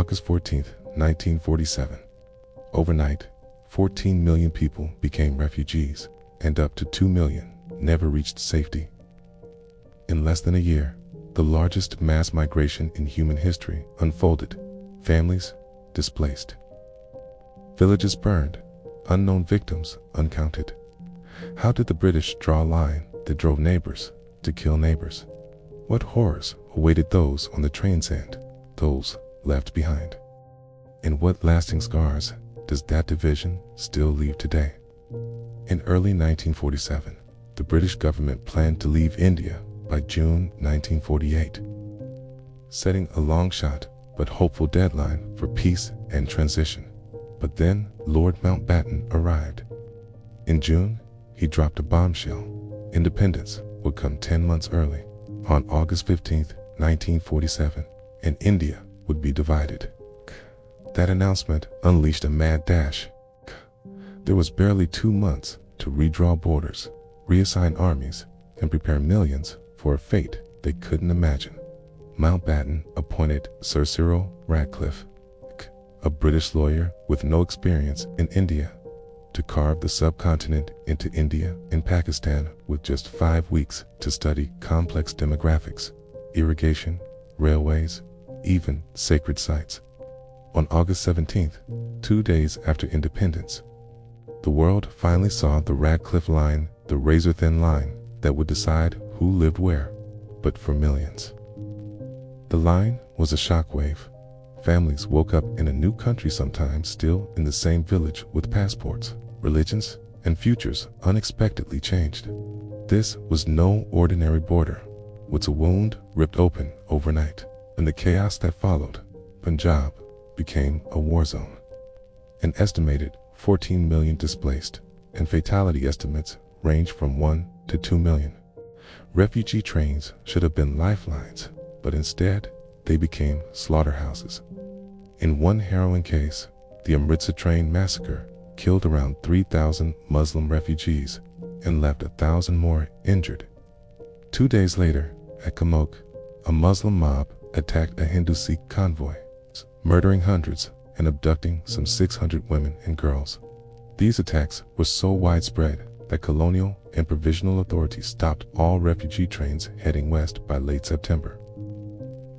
August 14th, 1947. Overnight, 14 million people became refugees, and up to 2 million never reached safety. In less than a year, the largest mass migration in human history unfolded. Families displaced. Villages burned, unknown victims uncounted. How did the British draw a line that drove neighbors to kill neighbors? What horrors awaited those on the train's end, those left behind? And what lasting scars does that division still leave today? In early 1947, the British government planned to leave India by June 1948, setting a long-shot but hopeful deadline for peace and transition. But then Lord Mountbatten arrived. In June, he dropped a bombshell. Independence would come 10 months early, on August 15th, 1947, and India would be divided. That announcement unleashed a mad dash. There was barely 2 months to redraw borders, reassign armies, and prepare millions for a fate they couldn't imagine. Mountbatten appointed Sir Cyril Ratcliffe, a British lawyer with no experience in India, to carve the subcontinent into India and Pakistan with just 5 weeks to study complex demographics, irrigation, railways, even sacred sites. On August 17th, 2 days after independence, the world finally saw the Radcliffe Line, the razor-thin line that would decide who lived where, but for millions. The line was a shockwave. Families woke up in a new country, sometimes still in the same village, with passports, religions, and futures unexpectedly changed. This was no ordinary border, with a wound ripped open overnight. In the chaos that followed, Punjab became a war zone. An estimated 14 million displaced, and fatality estimates range from 1 to 2 million. Refugee trains should have been lifelines, but instead, they became slaughterhouses. In one harrowing case, the Amritsar train massacre killed around 3,000 Muslim refugees and left 1,000 more injured. 2 days later, at Kamok, a Muslim mob attacked a Hindu-Sikh convoy, murdering hundreds and abducting some 600 women and girls. These attacks were so widespread that colonial and provisional authorities stopped all refugee trains heading west by late September.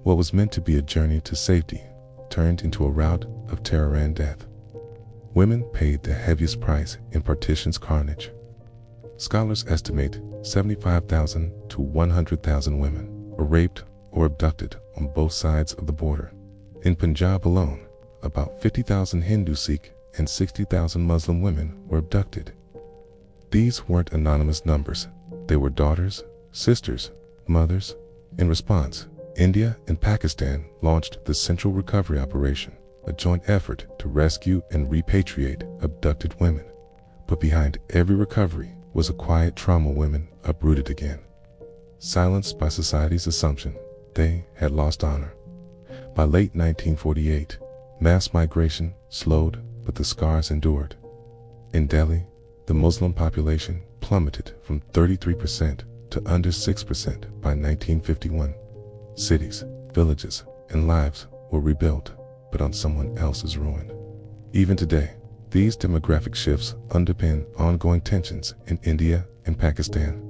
What was meant to be a journey to safety turned into a rout of terror and death. Women paid the heaviest price in partition's carnage. Scholars estimate 75,000 to 100,000 women were raped or abducted on both sides of the border. In Punjab alone, about 50,000 Hindu, Sikh, and 60,000 Muslim women were abducted. These weren't anonymous numbers. They were daughters, sisters, mothers. In response, India and Pakistan launched the Central Recovery Operation, a joint effort to rescue and repatriate abducted women. But behind every recovery was a quiet trauma: women uprooted again, silenced by society's assumption they had lost honor. By late 1948, mass migration slowed, but the scars endured. In Delhi, the Muslim population plummeted from 33% to under 6% by 1951. Cities, villages, and lives were rebuilt, but on someone else's ruin. Even today, these demographic shifts underpin ongoing tensions in India and Pakistan.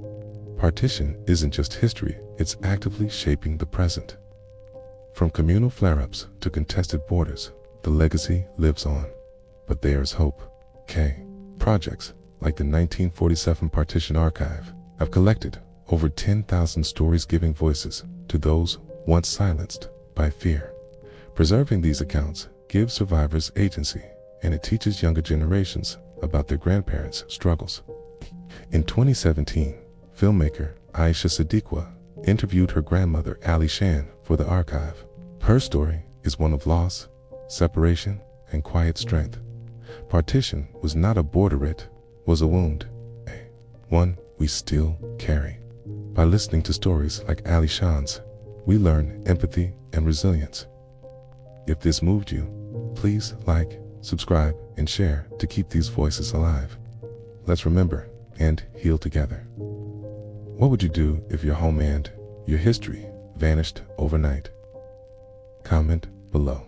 Partition isn't just history, it's actively shaping the present. From communal flare-ups to contested borders, the legacy lives on. But there's hope. Projects like the 1947 Partition Archive have collected over 10,000 stories, giving voices to those once silenced by fear. Preserving these accounts gives survivors agency, and it teaches younger generations about their grandparents' struggles. In 2017, filmmaker Aisha Siddiqua interviewed her grandmother Ali Shan for the archive. Her story is one of loss, separation, and quiet strength. Partition was not a border, it was a wound, one we still carry. By listening to stories like Ali Shan's, we learn empathy and resilience. If this moved you, please like, subscribe, and share to keep these voices alive. Let's remember and heal together. What would you do if your home and your history vanished overnight? Comment below.